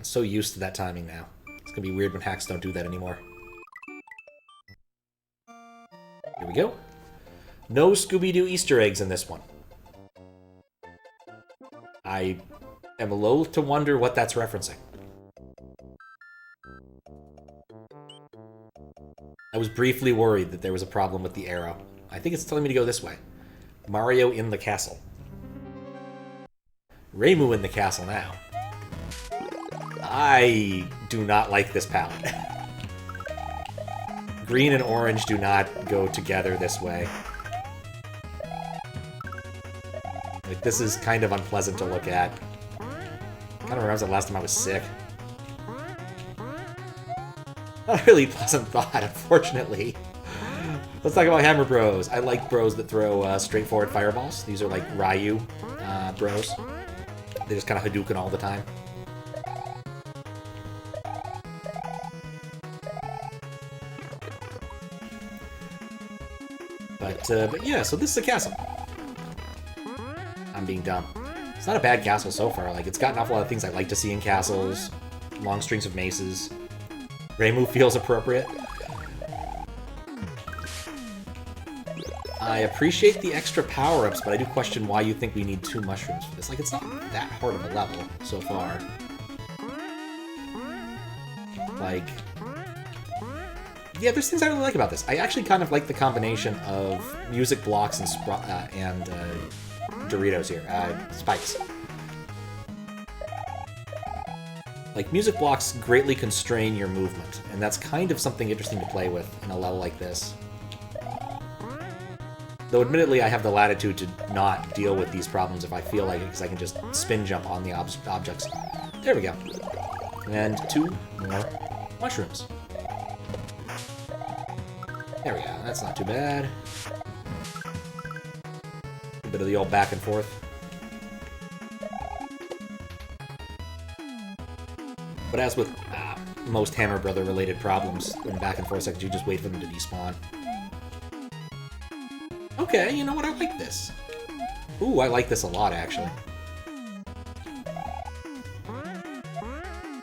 gotten so used to that timing now. It's gonna be weird when hacks don't do that anymore. Here we go. No Scooby-Doo Easter eggs in this one. I am loath to wonder what that's referencing. I was briefly worried that there was a problem with the arrow. I think it's telling me to go this way. Mario in the castle. Reimu in the castle now. I do not like this palette. Green and orange do not go together this way. Like, this is kind of unpleasant to look at. Kind of reminds me of the last time I was sick. Not a really pleasant thought, unfortunately. Let's talk about Hammer Bros. I like bros that throw straightforward fireballs. These are like Ryu bros. They just kind of Hadouken all the time. But yeah, so this is a castle. I'm being dumb. It's not a bad castle so far. Like, it's got an awful lot of things I like to see in castles. Long strings of maces. Reimu feels appropriate. I appreciate the extra power-ups, but I do question why you think we need 2 mushrooms for this. Like, it's not that hard of a level so far. Like, yeah, there's things I really like about this. I actually kind of like the combination of music blocks and Doritos here. Spikes. Like, music blocks greatly constrain your movement, and that's kind of something interesting to play with in a level like this. Though, admittedly, I have the latitude to not deal with these problems if I feel like it, because I can just spin jump on the objects. There we go. And 2 more mushrooms. There we go. That's not too bad. A bit of the old back and forth. But as with most Hammer Brother related problems in back and forth sections, you just wait for them to despawn. Okay, you know what? I like this. Ooh, I like this a lot, actually.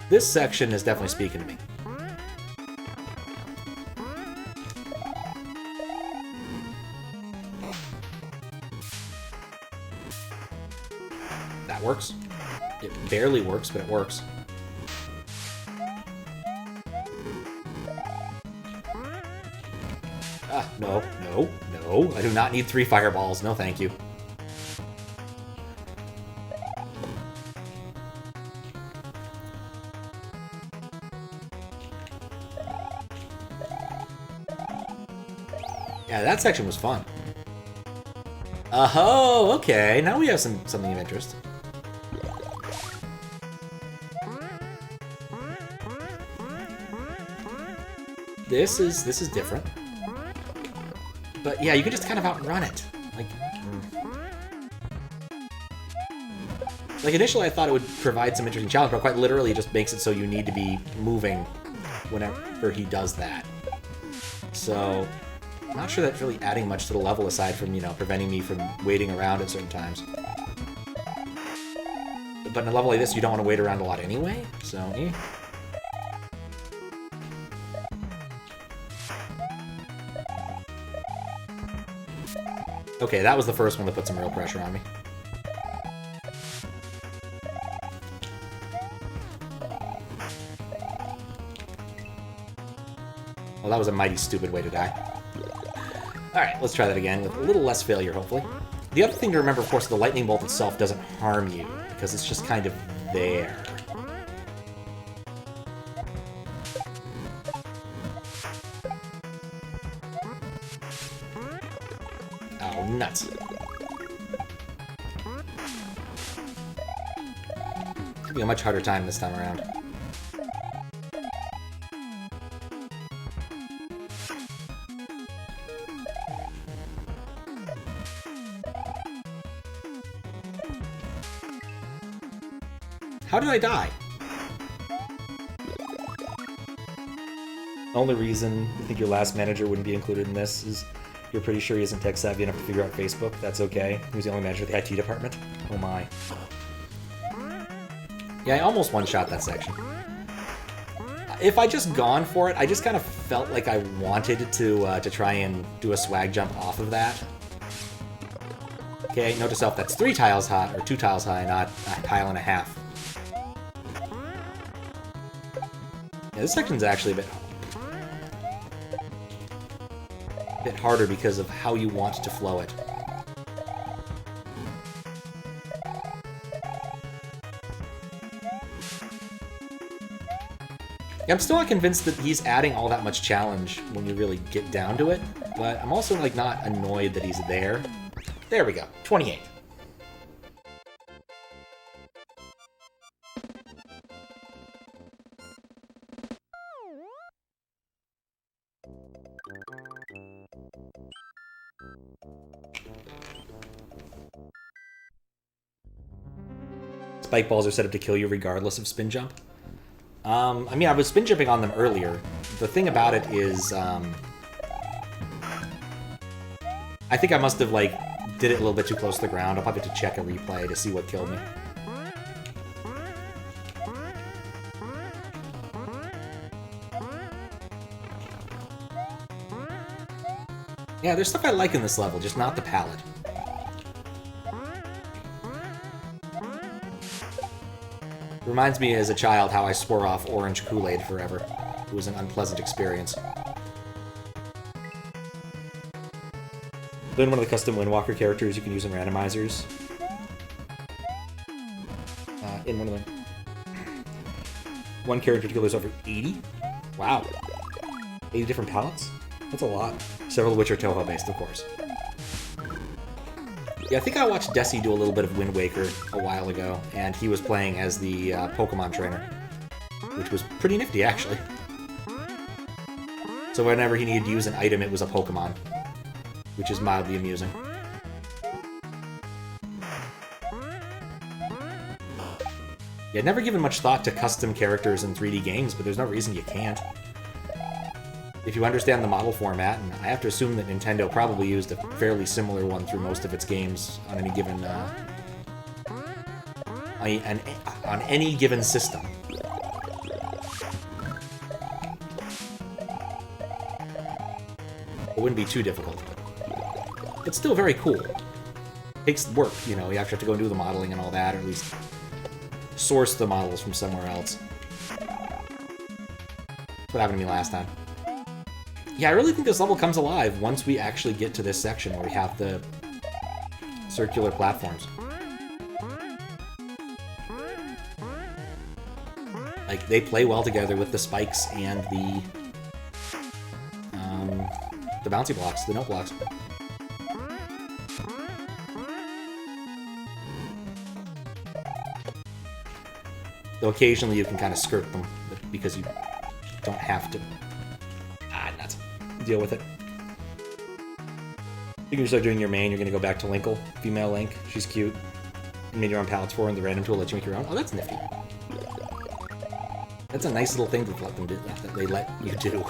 This section is definitely speaking to me. That works. It barely works, but it works. No, no, no. I do not need 3 fireballs. No, thank you. Yeah, that section was fun. Oh, okay. Now we have something of interest. This is different. But yeah, you can just kind of outrun it. Like initially I thought it would provide some interesting challenge, but quite literally it just makes it so you need to be moving whenever he does that. So, I'm not sure that's really adding much to the level aside from, you know, preventing me from waiting around at certain times. But in a level like this, you don't want to wait around a lot anyway, so, eh. Okay, that was the first one that put some real pressure on me. Well, that was a mighty stupid way to die. Alright, let's try that again with a little less failure, hopefully. The other thing to remember, of course, the lightning bolt itself doesn't harm you, because it's just kind of there. Oh, nuts. It's gonna be a much harder time this time around. How did I die? The only reason you think your last manager wouldn't be included in this is you're pretty sure he isn't tech savvy enough to figure out Facebook. That's okay. He was the only manager of the IT department. Oh my. Yeah, I almost one-shot that section. If I just gone for it, I just kind of felt like I wanted to try and do a swag jump off of that. Okay, note to self, that's 3 tiles high, or 2 tiles high, not a tile and a half. Yeah, this section's actually a bit harder because of how you want to flow it. Yeah, I'm still not convinced that he's adding all that much challenge when you really get down to it, but I'm also like not annoyed that he's there. There we go, 28. Spike balls are set up to kill you regardless of spin jump. I mean, I was spin jumping on them earlier. The thing about it is, I think I must have, like, did it a little bit too close to the ground. I'll probably have to check a replay to see what killed me. Yeah, there's stuff I like in this level, just not the palette. Reminds me as a child how I swore off orange Kool-Aid forever. It was an unpleasant experience. Then one of the custom Windwalker characters you can use in randomizers. In one of them. One character in particular is over 80? Wow. 80 different palettes? That's a lot. Several of which are Toho-based, of course. Yeah, I think I watched Desi do a little bit of Wind Waker a while ago, and he was playing as the Pokemon trainer, which was pretty nifty, actually. So whenever he needed to use an item, it was a Pokemon, which is mildly amusing. Yeah, I'd never given much thought to custom characters in 3D games, but there's no reason you can't. If you understand the model format, and I have to assume that Nintendo probably used a fairly similar one through most of its games on any given on any given system. It wouldn't be too difficult. It's still very cool. It takes work, you know, you actually have to go and do the modeling and all that, or at least source the models from somewhere else. That's what happened to me last time. Yeah, I really think this level comes alive once we actually get to this section where we have the circular platforms. Like, they play well together with the spikes and the bouncy blocks, the note blocks. Though occasionally you can kind of skirt them because you don't have to deal with it. You can start doing your main, you're going to go back to Linkle, female Link. She's cute. You made your own palettes for her, and the random tool lets you make your own. Oh, that's nifty. That's a nice little thing to let them do, that they let you do.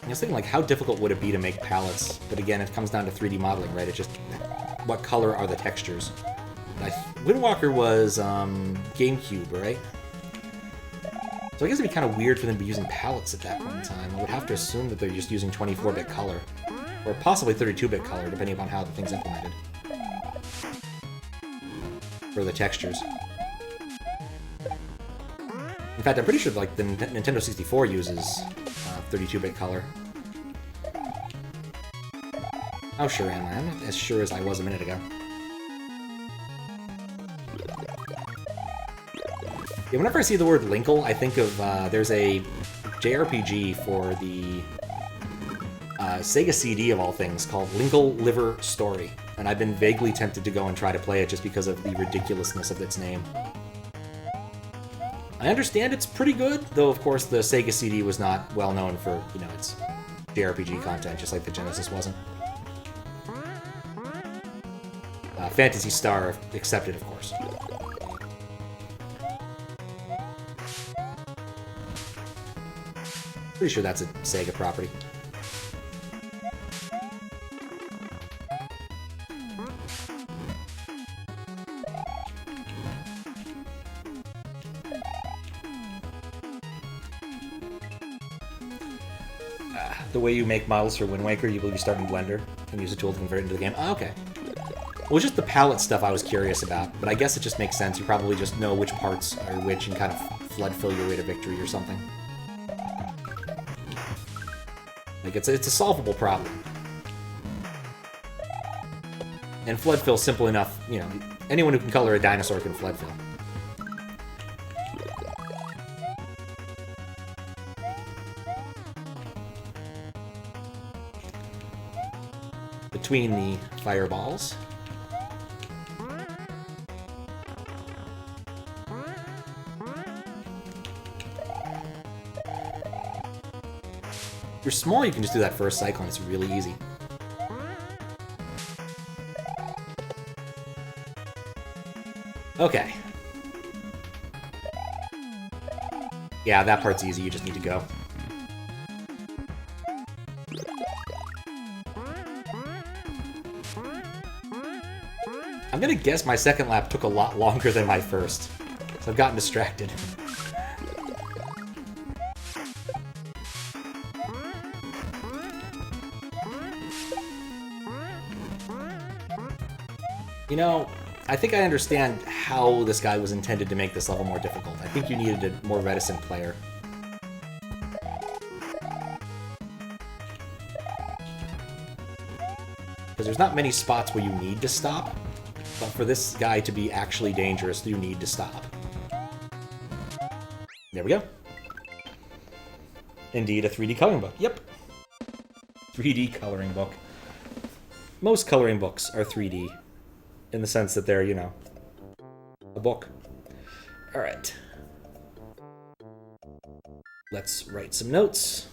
I was thinking, like, how difficult would it be to make palettes? But again, it comes down to 3D modeling, right? It's just, what color are the textures? Windwalker was GameCube, right? So I guess it'd be kind of weird for them to be using palettes at that point in time. I would have to assume that they're just using 24-bit color. Or possibly 32-bit color, depending upon how the thing's implemented. For the textures. In fact, I'm pretty sure like the Nintendo 64 uses 32-bit color. How sure am I? I'm not as sure as I was a minute ago. Yeah, whenever I see the word Linkle, I think of, there's a JRPG for the Sega CD of all things called Linkle Liver Story, and I've been vaguely tempted to go and try to play it just because of the ridiculousness of its name. I understand it's pretty good, though of course the Sega CD was not well known for, you know, its JRPG content, just like the Genesis wasn't. Phantasy Star accepted, of course. Pretty sure that's a Sega property. the way you make models for Wind Waker, you start in Blender and use a tool to convert it into the game? Oh, okay. Well, just the palette stuff I was curious about, but I guess it just makes sense. You probably just know which parts are which and kind of flood fill your way to victory or something. Like, it's a solvable problem. And flood fill, simple enough, you know, anyone who can color a dinosaur can flood fill. Between the fireballs. If you're small, you can just do that first cycle, and it's really easy. Okay. Yeah, that part's easy, you just need to go. I'm gonna guess my second lap took a lot longer than my first, so I've gotten distracted. You know, I think I understand how this guy was intended to make this level more difficult. I think you needed a more reticent player. Because there's not many spots where you need to stop, but for this guy to be actually dangerous, you need to stop. There we go. Indeed, a 3D coloring book. Yep. 3D coloring book. Most coloring books are 3D. In the sense that they're, you know, a book. Alright. Let's write some notes.